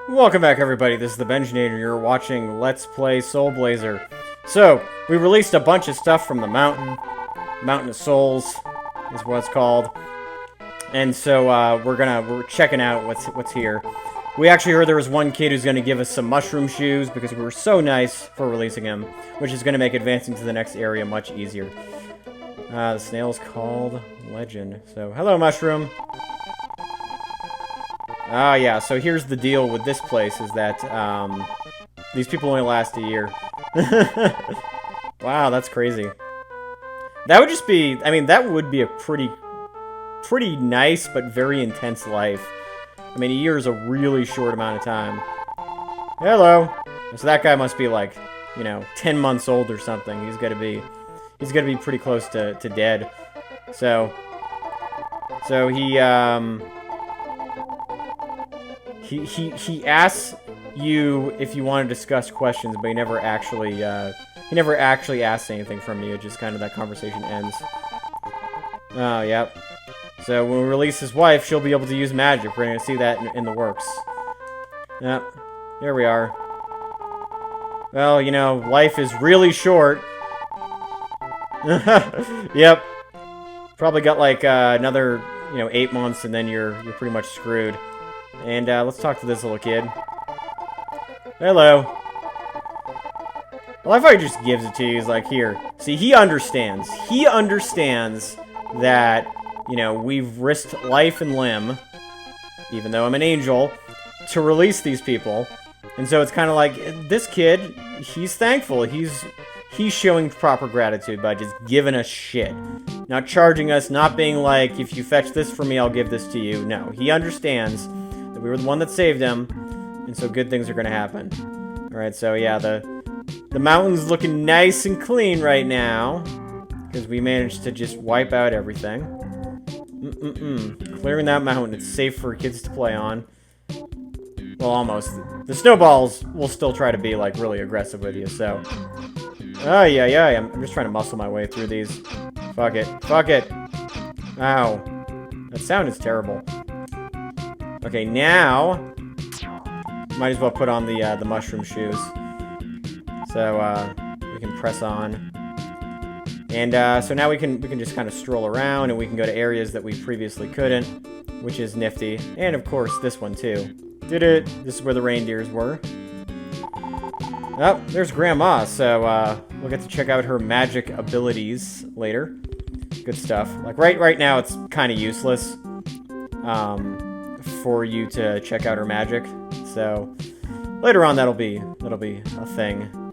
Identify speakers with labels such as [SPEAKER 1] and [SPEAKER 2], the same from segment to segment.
[SPEAKER 1] Welcome back, everybody. This is the Benjinator. You're watching Let's Play Soul Blazer. So, we released a bunch of stuff from the mountain. Mountain of Souls is what it's called. And so, we're checking out what's here. We actually heard there was one kid who's gonna give us some mushroom shoes because we were so nice for releasing him, which is gonna make advancing to the next area much easier. The snail's called Legend. So, hello, mushroom. Ah, yeah, so here's the deal with this place, is that, these people only last a year. Wow, that's crazy. That would just be, I mean, that would be a pretty nice, but very intense life. I mean, a year is a really short amount of time. Hello! So that guy must be like, you know, 10 months old or something. He's gotta be pretty close to dead. So he asks you if you want to discuss questions, but he never actually asks anything from you. Just kind of that conversation ends. Oh, yep. So when we release his wife, she'll be able to use magic. We're gonna see that in the works. Yep. Here we are. Well, you know, life is really short. Yep. Probably got like another, 8 months, and then you're pretty much screwed. And let's talk to this little kid. Hello. I love how he just gives it to you. He's like, here. See, he understands. He understands that, we've risked life and limb, even though I'm an angel, to release these people. And so it's kind of like, this kid, he's thankful. He's showing proper gratitude by just giving us shit. Not charging us, not being like, if you fetch this for me, I'll give this to you. No, he understands that we were the one that saved him, and so good things are going to happen. Alright, so yeah, the mountain's looking nice and clean right now, because we managed to just wipe out everything. Clearing that mountain, it's safe for kids to play on. Well, almost. The snowballs will still try to be, like, really aggressive with you, so... Oh, yeah, I'm just trying to muscle my way through these. Fuck it. Fuck it! Ow. That sound is terrible. Okay, now... might as well put on the mushroom shoes. So, we can press on. And, so now we can just kind of stroll around, and we can go to areas that we previously couldn't, which is nifty. And, of course, this one, too. Did it! This is where the reindeers were. Oh, there's Grandma, so, we'll get to check out her magic abilities later. Good stuff. Like, right now, it's kind of useless, for you to check out her magic. So, later on, that'll be a thing.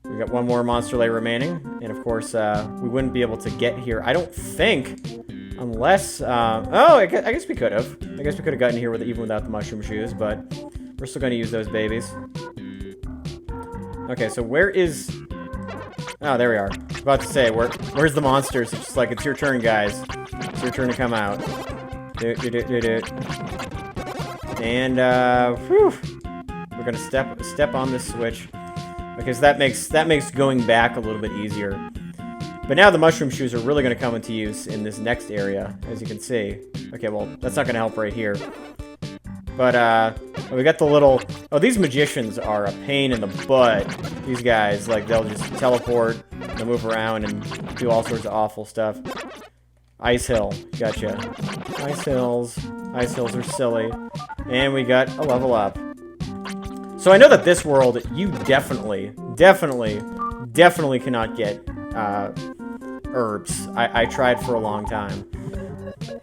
[SPEAKER 1] We got one more monster layer remaining, and of course, we wouldn't be able to get here, I don't think, unless, oh, I guess we could have. I guess we could have gotten here even without the mushroom shoes, but we're still going to use those babies. Okay, so where is... oh, there we are. I was about to say, where's the monsters? It's just like, it's your turn, guys. It's your turn to come out. And, whew. We're gonna step on this switch. Because that makes going back a little bit easier. But now the mushroom shoes are really gonna come into use in this next area, as you can see. Okay, well, that's not gonna help right here. But, we got the little... oh, these magicians are a pain in the butt. These guys, like, they'll just teleport, they'll move around, and do all sorts of awful stuff. Ice Hill, gotcha. Ice Hills are silly. And we got a level up. So I know that this world, you definitely cannot get, herbs. I tried for a long time.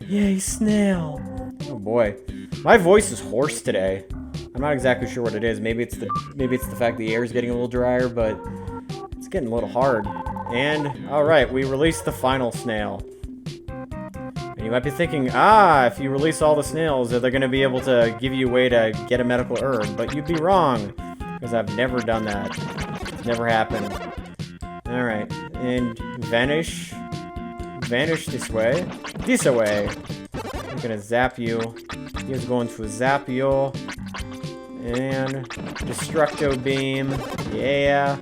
[SPEAKER 1] Yay, snail! Oh boy. My voice is hoarse today. I'm not exactly sure what it is. Maybe it's the fact the air is getting a little drier, but it's getting a little hard. And, alright, we released the final snail. And you might be thinking, if you release all the snails, are they going to be able to give you a way to get a medical herb? But you'd be wrong, because I've never done that. It's never happened. Alright, and vanish this way. This way. I'm going to zap you. He's going to zap you. And Destructo Beam. Yeah.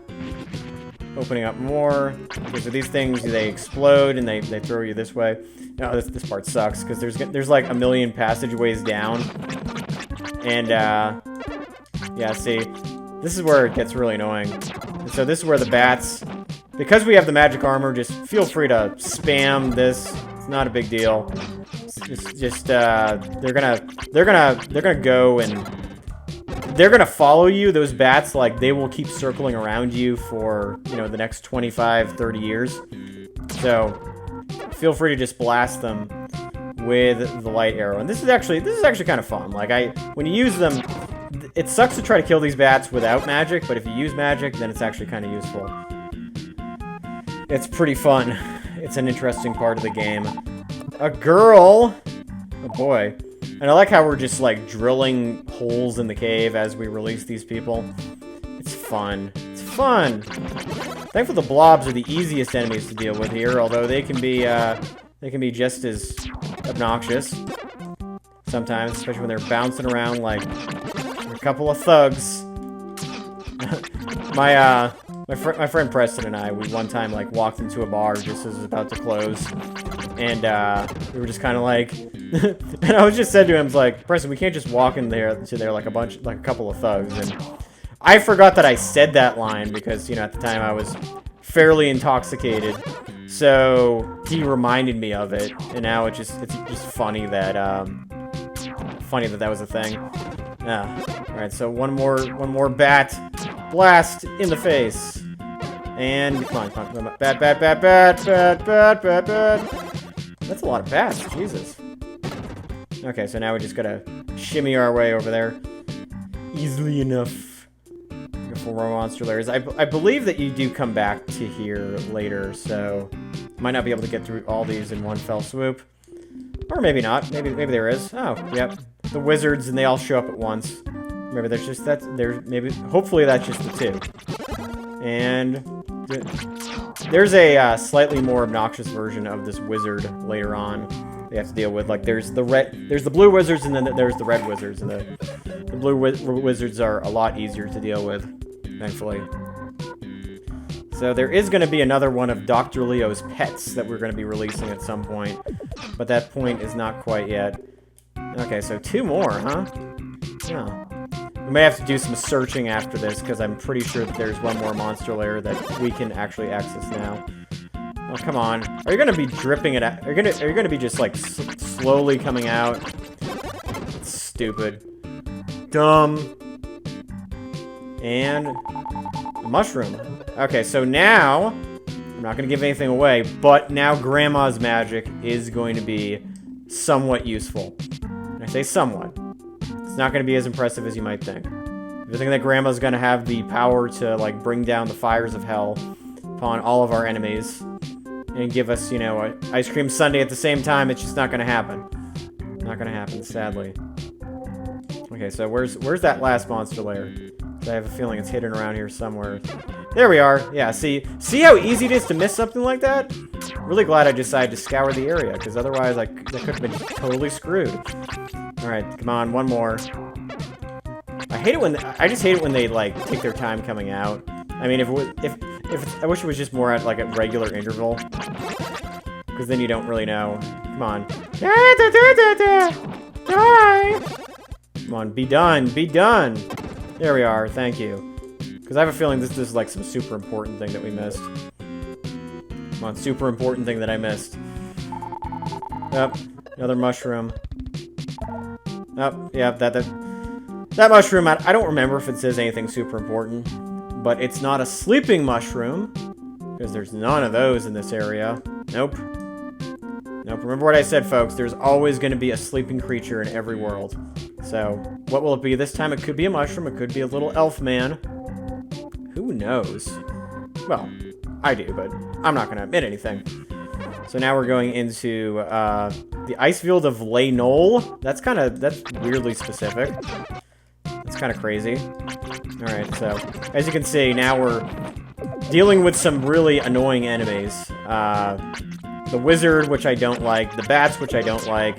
[SPEAKER 1] Opening up more. Because of these things, they explode and they throw you this way. No, this part sucks because there's like a million passageways down. And Yeah, see, this is where it gets really annoying. And so this is where the bats, because we have the magic armor, just feel free to spam this. It's not a big deal. They're gonna go and they're gonna follow you. Those bats, like, they will keep circling around you for, you know, the next 25, 30 years. So feel free to just blast them with the light arrow. And this is actually kind of fun. Like, when you use them, it sucks to try to kill these bats without magic, but if you use magic, then it's actually kind of useful. It's pretty fun. It's an interesting part of the game. A girl! Oh boy. And I like how we're just, like, drilling holes in the cave as we release these people. It's fun. It's fun! Thankfully, the blobs are the easiest enemies to deal with here, although they can be just as obnoxious sometimes, especially when they're bouncing around like a couple of thugs. My friend Preston and I, we one time, like, walked into a bar just as it was about to close, and we were just kind of like, and I was just said to him, like, Preston, we can't just walk in there like a couple of thugs. And I forgot that I said that line because, you know, at the time I was fairly intoxicated, so he reminded me of it, and now it's just funny that that was a thing. Yeah. All right, so one more bat blast in the face, and come on, bat. That's a lot of bats, Jesus. Okay, so now we just gotta shimmy our way over there easily enough. For more monster layers. I believe that you do come back to here later, so might not be able to get through all these in one fell swoop. Or maybe not. Maybe there is. Oh, yep. The wizards, and they all show up at once. Maybe there's just hopefully that's just the two. And there's a slightly more obnoxious version of this wizard later on they have to deal with. Like, there's the blue wizards, and then there's the red wizards, and the blue wizards are a lot easier to deal with, thankfully. So there is going to be another one of Dr. Leo's pets that we're going to be releasing at some point, but that point is not quite yet. Okay, so 2 more, huh? Yeah. We may have to do some searching after this, because I'm pretty sure that there's one more monster layer that we can actually access now. Oh, come on. Are you going to be dripping it out? Are you going to be just, like, slowly coming out? It's stupid. Dumb. And a mushroom. Okay, so now, I'm not going to give anything away, but now Grandma's magic is going to be somewhat useful. And I say somewhat. It's not going to be as impressive as you might think. If you think that Grandma's going to have the power to, like, bring down the fires of hell upon all of our enemies and give us, you know, an ice cream sundae at the same time, it's just not going to happen. Not going to happen, sadly. Okay, so where's that last monster layer? I have a feeling it's hidden around here somewhere. There we are. Yeah, see how easy it is to miss something like that? Really glad I decided to scour the area, because otherwise I could have been totally screwed. Alright, come on, one more. I just hate it when they, like, take their time coming out. I mean, I wish it was just more at, like, a regular interval, because then you don't really know. Come on. Come on, be done, be done. There we are, thank you. Because I have a feeling this is, like, some super important thing that we missed. Come on, super important thing that I missed. Yep, another mushroom. Oh, yeah, that mushroom, I don't remember if it says anything super important, but it's not a sleeping mushroom, because there's none of those in this area. Nope. Nope, remember what I said, folks, there's always going to be a sleeping creature in every world. So, what will it be this time? It could be a mushroom, it could be a little elf man. Who knows? Well, I do, but I'm not going to admit anything. So now we're going into the ice field of Leynol. That's weirdly specific. That's kind of crazy. Alright, so as you can see, now we're dealing with some really annoying enemies. The wizard, which I don't like. The bats, which I don't like.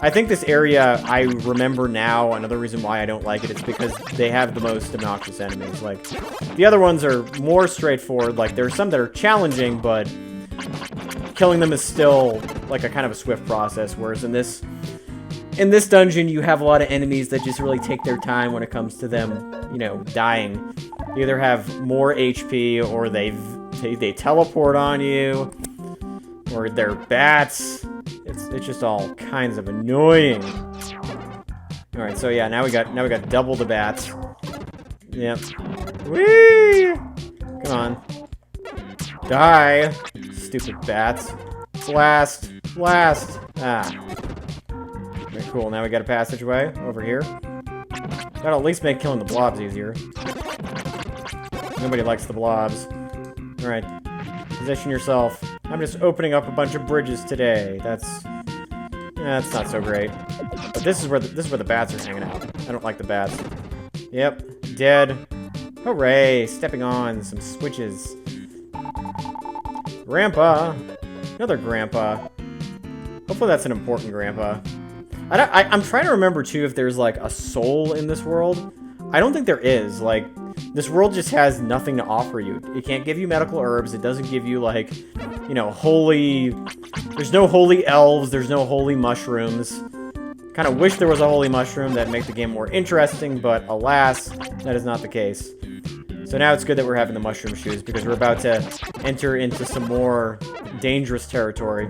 [SPEAKER 1] I think this area, I remember now, another reason why I don't like it, it's because they have the most obnoxious enemies. Like, the other ones are more straightforward. Like, there are some that are challenging, but killing them is still, like, a kind of a swift process, whereas in this in this dungeon, you have a lot of enemies that just really take their time when it comes to them, you know, dying. You either have more HP, or they teleport on you, or they're bats. It's just all kinds of annoying. All right, so yeah, now we got double the bats. Yep. Whee! Come on. Die, stupid bats. Blast. Blast. Ah. Okay, cool. Now we got a passageway over here. That'll at least make killing the blobs easier. Nobody likes the blobs. Alright. Position yourself. I'm just opening up a bunch of bridges today. That's not so great. But this is where the bats are hanging out. I don't like the bats. Yep. Dead. Hooray! Stepping on some switches. Grandpa! Another grandpa. Hopefully that's an important grandpa. I'm trying to remember, too, if there's, like, a soul in this world. I don't think there is. Like, this world just has nothing to offer you. It can't give you medical herbs. It doesn't give you, like, you know, holy... There's no holy elves. There's no holy mushrooms. Kind of wish there was a holy mushroom that'd make the game more interesting, but alas, that is not the case. So now it's good that we're having the mushroom shoes, because we're about to enter into some more dangerous territory.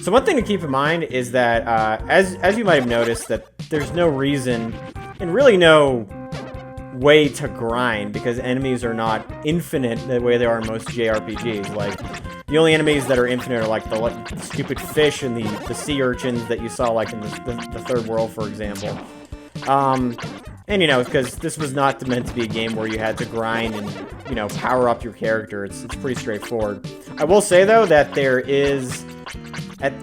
[SPEAKER 1] So one thing to keep in mind is that, as you might have noticed, that there's no reason, and really no way to grind, because enemies are not infinite the way they are in most JRPGs. Like, the only enemies that are infinite are, like, the stupid fish and the sea urchins that you saw, like, in the third world, for example. And, you know, because this was not meant to be a game where you had to grind and, you know, power up your character. It's pretty straightforward. I will say, though, that there is...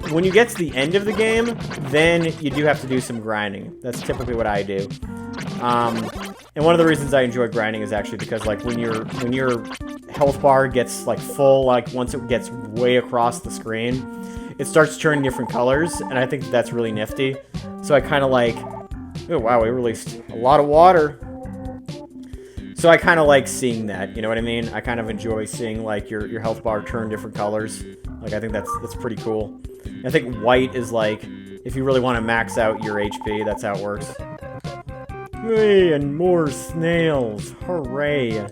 [SPEAKER 1] when you get to the end of the game, then you do have to do some grinding. That's typically what I do. And one of the reasons I enjoy grinding is actually because, like, when your health bar gets, like, full, like, once it gets way across the screen, it starts turning different colors, and I think that's really nifty. So I kind of like... Oh, wow, we released a lot of water. So I kind of like seeing that, you know what I mean? I kind of enjoy seeing, like, your health bar turn different colors. Like, I think that's pretty cool. I think white is, like, if you really want to max out your HP, that's how it works. Hey, and more snails. Hooray.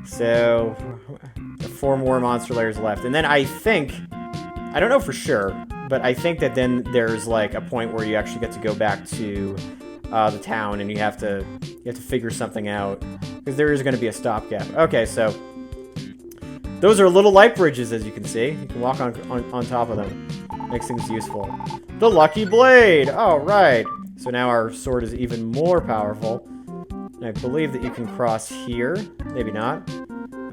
[SPEAKER 1] So, 4 more monster layers left. And then I think, I don't know for sure, but I think that then there's, like, a point where you actually get to go back to the town, and you have to figure something out, because there is going to be a stopgap. Okay, so those are little light bridges, as you can see. You can walk on top of them. Makes things useful. The Lucky Blade! All right. So now our sword is even more powerful. And I believe that you can cross here. Maybe not.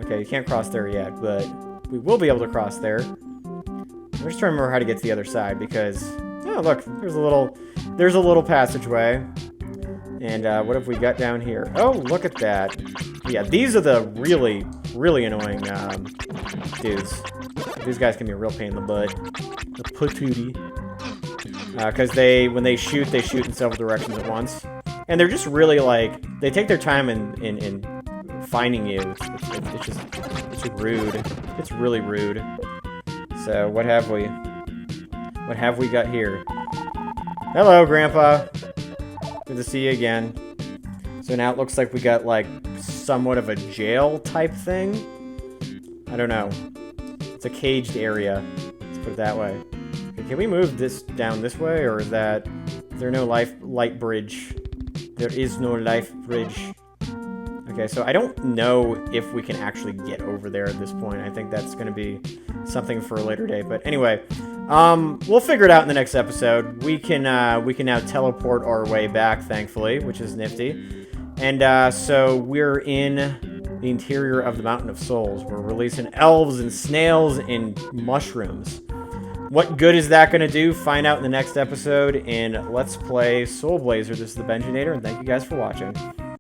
[SPEAKER 1] Okay, you can't cross there yet, but we will be able to cross there. I'm just trying to remember how to get to the other side, because... Oh, look, there's a little passageway. And what have we got down here? Oh, look at that. Yeah, these are the really, really annoying dudes. These guys can be a real pain in the butt. The patootie. Because when they shoot in several directions at once. And they're just really, like, they take their time in finding you. It's rude. It's really rude. So, what have we got here? Hello, Grandpa. Good to see you again. So now it looks like we got, like, somewhat of a jail type thing. I don't know. It's a caged area. Let's put it that way. Okay, can we move this down this way, or is there no light bridge? There is no life bridge. Okay, so I don't know if we can actually get over there at this point. I think that's going to be something for a later day. But anyway, we'll figure it out in the next episode. We can now teleport our way back, thankfully, which is nifty. And so we're in the interior of the Mountain of Souls. We're releasing elves and snails and mushrooms. What good is that going to do? Find out in the next episode in Let's Play Soul Blazer. This is the Benjinator, and thank you guys for watching.